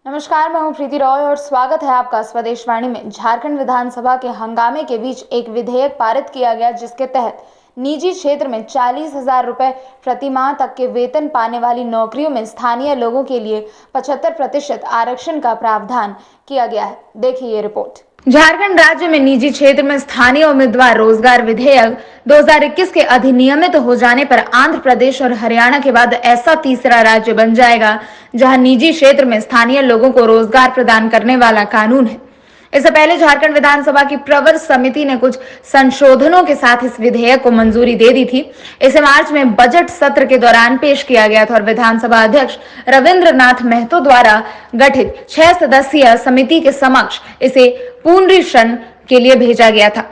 नमस्कार, मैं हूं प्रीति रॉय और स्वागत है आपका स्वदेश वाणी में। झारखंड विधानसभा के हंगामे के बीच एक विधेयक पारित किया गया जिसके तहत निजी क्षेत्र में 40,000 रुपए प्रति माह तक के वेतन पाने वाली नौकरियों में स्थानीय लोगों के लिए 75% आरक्षण का प्रावधान किया गया है। देखिए ये रिपोर्ट। झारखंड राज्य में निजी क्षेत्र में स्थानीय उम्मीदवार रोजगार विधेयक 2021 के अधिनियमित हो जाने पर आंध्र प्रदेश और हरियाणा के बाद ऐसा तीसरा राज्य बन जाएगा जहां निजी क्षेत्र में स्थानीय लोगों को रोजगार प्रदान करने वाला कानून है। इससे पहले झारखंड विधानसभा की प्रवर समिति ने कुछ संशोधनों के साथ इस विधेयक को मंजूरी दे दी थी। इसे मार्च में बजट सत्र के दौरान पेश किया गया था और विधानसभा अध्यक्ष रविंद्रनाथ महतो द्वारा गठित 6 सदस्यीय समिति के समक्ष इसे पुनरीक्षण के लिए भेजा गया था।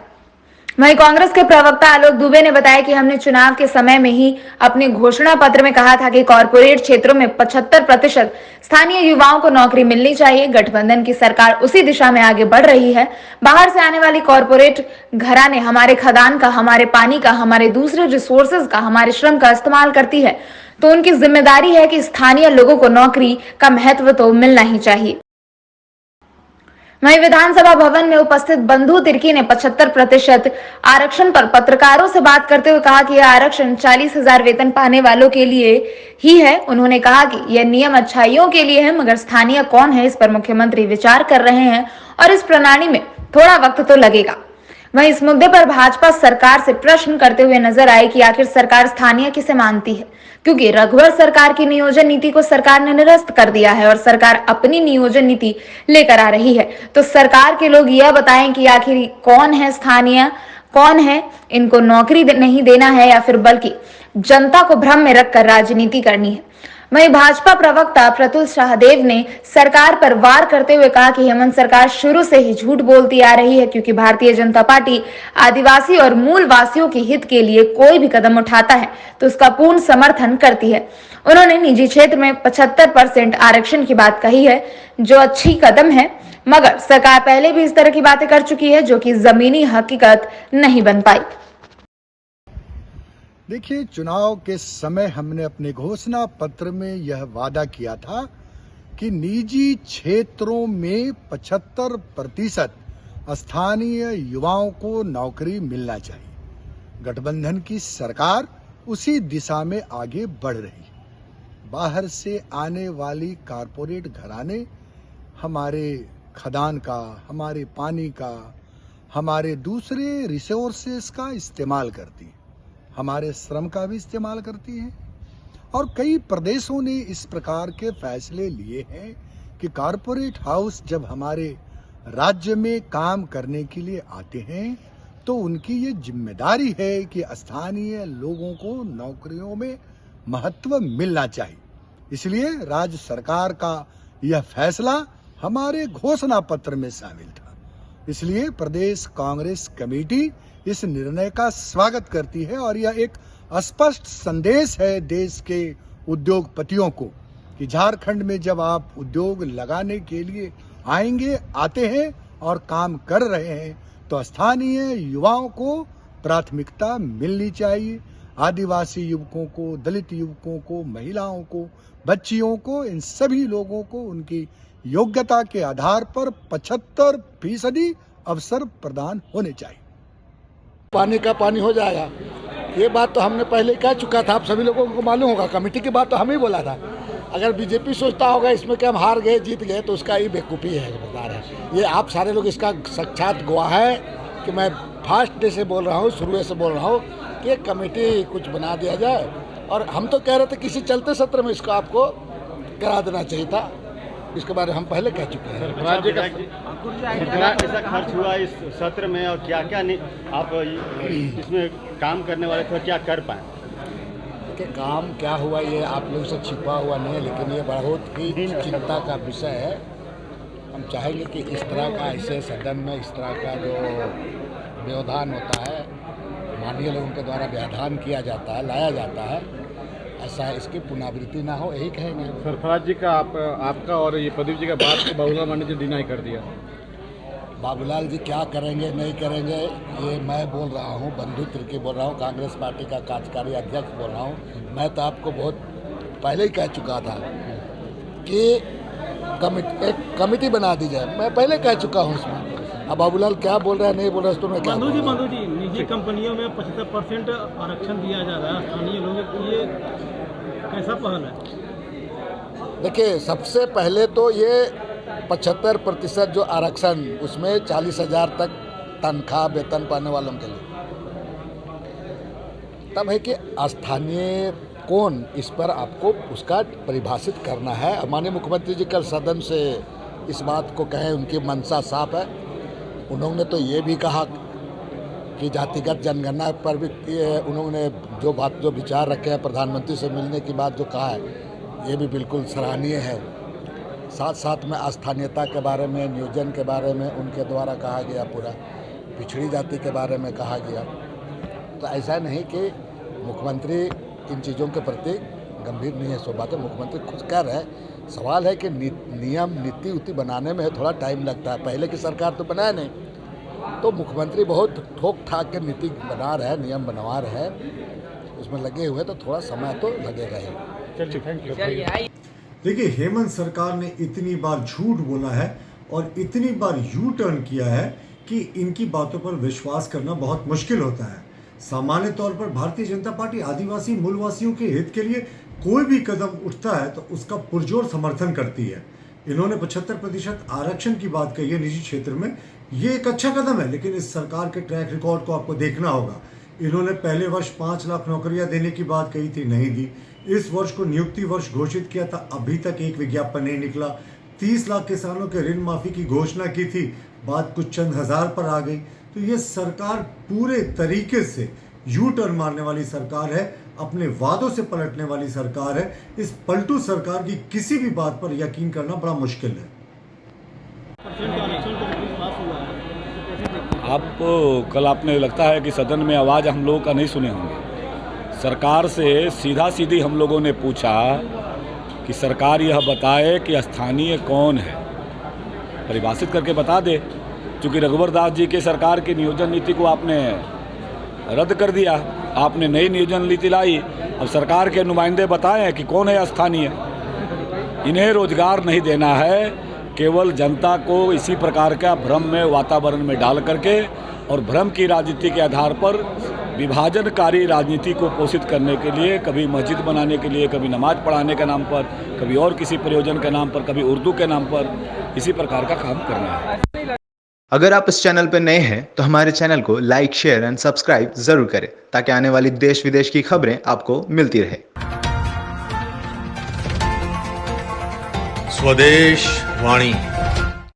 वहीं कांग्रेस के प्रवक्ता आलोक दुबे ने बताया कि हमने चुनाव के समय में ही अपने घोषणा पत्र में कहा था कि कॉरपोरेट क्षेत्रों में 75% स्थानीय युवाओं को नौकरी मिलनी चाहिए। गठबंधन की सरकार उसी दिशा में आगे बढ़ रही है। बाहर से आने वाली कॉरपोरेट घराने हमारे खदान का, हमारे पानी का, हमारे दूसरे रिसोर्सेज का, हमारे श्रम का इस्तेमाल करती है, तो उनकी जिम्मेदारी है कि स्थानीय लोगों को नौकरी का महत्व तो मिलना ही चाहिए। वहीं विधानसभा भवन में उपस्थित बंधु तिर्की ने 75% आरक्षण पर पत्रकारों से बात करते हुए कहा कि यह आरक्षण 40,000 वेतन पाने वालों के लिए ही है। उन्होंने कहा कि यह नियम अच्छाइयों के लिए है, मगर स्थानीय कौन है इस पर मुख्यमंत्री विचार कर रहे हैं और इस प्रणाली में थोड़ा वक्त तो लगेगा। वहीं इस मुद्दे पर भाजपा सरकार से प्रश्न करते हुए नजर आए कि आखिर सरकार स्थानीय किसे मानती है, क्योंकि रघुवर सरकार की नियोजन नीति को सरकार ने निरस्त कर दिया है और सरकार अपनी नियोजन नीति लेकर आ रही है। तो सरकार के लोग यह बताएं कि आखिर कौन है स्थानीय, कौन है, इनको नौकरी नहीं देना है या फिर बल्कि जनता को भ्रम में रखकर राजनीति करनी है। वहीं भाजपा प्रवक्ता प्रतुल शाहदेव ने सरकार पर वार करते हुए कहा कि हेमंत सरकार शुरू से ही झूठ बोलती आ रही है, क्योंकि भारतीय जनता पार्टी आदिवासी और मूल वासियों के हित के लिए कोई भी कदम उठाता है तो उसका पूर्ण समर्थन करती है। उन्होंने निजी क्षेत्र में 75% आरक्षण की बात कही है, जो अच्छी कदम है, मगर सरकार पहले भी इस तरह की बातें कर चुकी है जो कि जमीनी हकीकत नहीं बन पाई। देखिए, चुनाव के समय हमने अपने घोषणा पत्र में यह वादा किया था कि निजी क्षेत्रों में 75% स्थानीय युवाओं को नौकरी मिलना चाहिए। गठबंधन की सरकार उसी दिशा में आगे बढ़ रही है। बाहर से आने वाली कारपोरेट घराने हमारे खदान का, हमारे पानी का, हमारे दूसरे रिसोर्सेस का इस्तेमाल करती है, हमारे श्रम का भी इस्तेमाल करती हैं। और कई प्रदेशों ने इस प्रकार के फैसले लिए हैं कि कॉरपोरेट हाउस जब हमारे राज्य में काम करने के लिए आते हैं तो उनकी ये जिम्मेदारी है कि स्थानीय लोगों को नौकरियों में महत्व मिलना चाहिए। इसलिए राज्य सरकार का यह फैसला हमारे घोषणा पत्र में शामिल था। इसलिए प्रदेश कांग्रेस कमेटी इस निर्णय का स्वागत करती है और यह एक स्पष्ट संदेश है देश के उद्योगपतियों को कि झारखंड में जब आप उद्योग लगाने के लिए आते हैं और काम कर रहे हैं तो स्थानीय युवाओं को प्राथमिकता मिलनी चाहिए। आदिवासी युवकों को, दलित युवकों को, महिलाओं को, बच्चियों को, इन सभी लोगों को उनकी योग्यता के आधार पर 75% अवसर प्रदान होने चाहिए। पानी का पानी हो जाएगा, ये बात तो हमने पहले कह चुका था, आप सभी लोगों को मालूम होगा। कमेटी की बात तो हम ही बोला था। अगर बीजेपी सोचता होगा इसमें कि हम हार गए, जीत गए, तो उसका ये बेवकूफ़ी है। बता रहे हैं, ये आप सारे लोग इसका साक्षात गवाह है कि मैं फर्स्ट डे से बोल रहा हूँ, शुरू से बोल रहा हूँ कि एक कमेटी कुछ बना दिया जाए। और हम तो कह रहे थे किसी चलते सत्र में इसको आपको करा देना चाहिए था। इसके बारे में हम पहले कह चुके हैं। राज्य का कितना पैसा खर्च हुआ इस सत्र में और क्या क्या आप इसमें काम करने वाले थे, क्या कर पाए? कि काम क्या हुआ ये आप लोगों से छिपा हुआ नहीं है, लेकिन ये बहुत ही चिंता का विषय है। हम चाहेंगे कि इस तरह का ऐसे सदन में इस तरह का जो व्यवधान होता है, माननीय लोगों के द्वारा व्यवधान किया जाता है, लाया जाता है, ऐसा इसकी पुनरावृत्ति ना हो, यही कहेंगे। सरफराज जी का आपका और ये प्रदीप जी का बात को बाबूलाल मंडी जी डिनाई कर दिया। बाबूलाल जी क्या करेंगे नहीं करेंगे ये मैं बोल रहा हूँ, बंधु तिर्की बोल रहा हूँ, कांग्रेस पार्टी का कार्यकारी अध्यक्ष बोल रहा हूँ। मैं तो आपको बहुत पहले ही कह चुका था कि एक कमेटी बना दी जाए। मैं पहले कह चुका हूँ उसमें। अब बाबूलाल क्या बोल रहा है नहीं बोल रहा है तो मैं क्या बंधु बोलूं? जी निजी कंपनियों में 75% आरक्षण दिया जा रहा है स्थानीय लोगों को, ये कैसा पहल है? देखिए, सबसे पहले तो ये 75% जो आरक्षण, उसमें 40,000 तक तनख्वाह वेतन पाने वालों के लिए, तब है कि स्थानीय कौन, इस पर आपको उसका परिभाषित करना है। माननीय मुख्यमंत्री जी कल सदन से इस बात को कहें, उनकी मंशा साफ है। उन्होंने तो ये भी कहा कि जातिगत जनगणना पर भी उन्होंने जो विचार रखे हैं, प्रधानमंत्री से मिलने की बात जो कहा है, ये भी बिल्कुल सराहनीय है। साथ साथ में स्थानीयता के बारे में, नियोजन के बारे में उनके द्वारा कहा गया, पूरा पिछड़ी जाति के बारे में कहा गया। तो ऐसा नहीं कि मुख्यमंत्री इन चीज़ों के प्रति गंभीर नहीं है। सो बात है, मुख्यमंत्री खुद कह रहे हैं। सवाल है कि नियम नीति उति बनाने में थोड़ा टाइम लगता है। पहले की सरकार तो बनाया नहीं, तो मुख्यमंत्री बहुत ठोक ठाक के नीति बना रहे हैं, नियम बनवा रहे हैं, उसमें लगे हुए, तो थोड़ा समय तो लगेगा ही। चलिए, थैंक यू। देखिए, हेमंत सरकार ने इतनी बार झूठ बोला है और इतनी बार यू टर्न किया है कि इनकी बातों पर विश्वास करना बहुत मुश्किल होता है। सामान्य तौर पर भारतीय जनता पार्टी आदिवासी मूलवासियों के हित के लिए कोई भी कदम उठता है तो उसका पुरजोर समर्थन करती है। इन्होंने 75% आरक्षण की बात कही है निजी क्षेत्र में, ये एक अच्छा कदम है, लेकिन इस सरकार के ट्रैक रिकॉर्ड को आपको देखना होगा। इन्होंने पहले वर्ष 5 लाख नौकरियां देने की बात कही थी, नहीं दी। इस वर्ष को नियुक्ति वर्ष घोषित किया था, अभी तक एक विज्ञापन नहीं निकला। 30 लाख किसानों के ऋण माफी की घोषणा की थी, बात कुछ चंद हजार पर आ गई। तो ये सरकार पूरे तरीके से यू टर्न मारने वाली सरकार है, अपने वादों से पलटने वाली सरकार है। इस पलटू सरकार की किसी भी बात पर यकीन करना बड़ा मुश्किल है। आप कल आपने लगता है कि सदन में आवाज़ हम लोगों का नहीं सुने होंगे। सरकार से सीधा सीधी हम लोगों ने पूछा कि सरकार यह बताए कि स्थानीय कौन है, परिभाषित करके बता दे। चूँकि रघुवर दास जी के सरकार की नियोजन नीति को आपने रद्द कर दिया, आपने नई नियोजन नीति लाई। अब सरकार के नुमाइंदे बताएं कि कौन है स्थानीय। इन्हें रोजगार नहीं देना है, केवल जनता को इसी प्रकार का भ्रम में, वातावरण में डाल करके और भ्रम की राजनीति के आधार पर विभाजनकारी राजनीति को पोषित करने के लिए, कभी मस्जिद बनाने के लिए, कभी नमाज पढ़ाने के नाम पर, कभी और किसी प्रयोजन के नाम पर, कभी उर्दू के नाम पर, इसी प्रकार का काम करना है। अगर आप इस चैनल पर नए हैं तो हमारे चैनल को लाइक, शेयर एंड सब्सक्राइब जरूर करें ताकि आने वाली देश विदेश की खबरें आपको मिलती रहे। स्वदेश वाणी।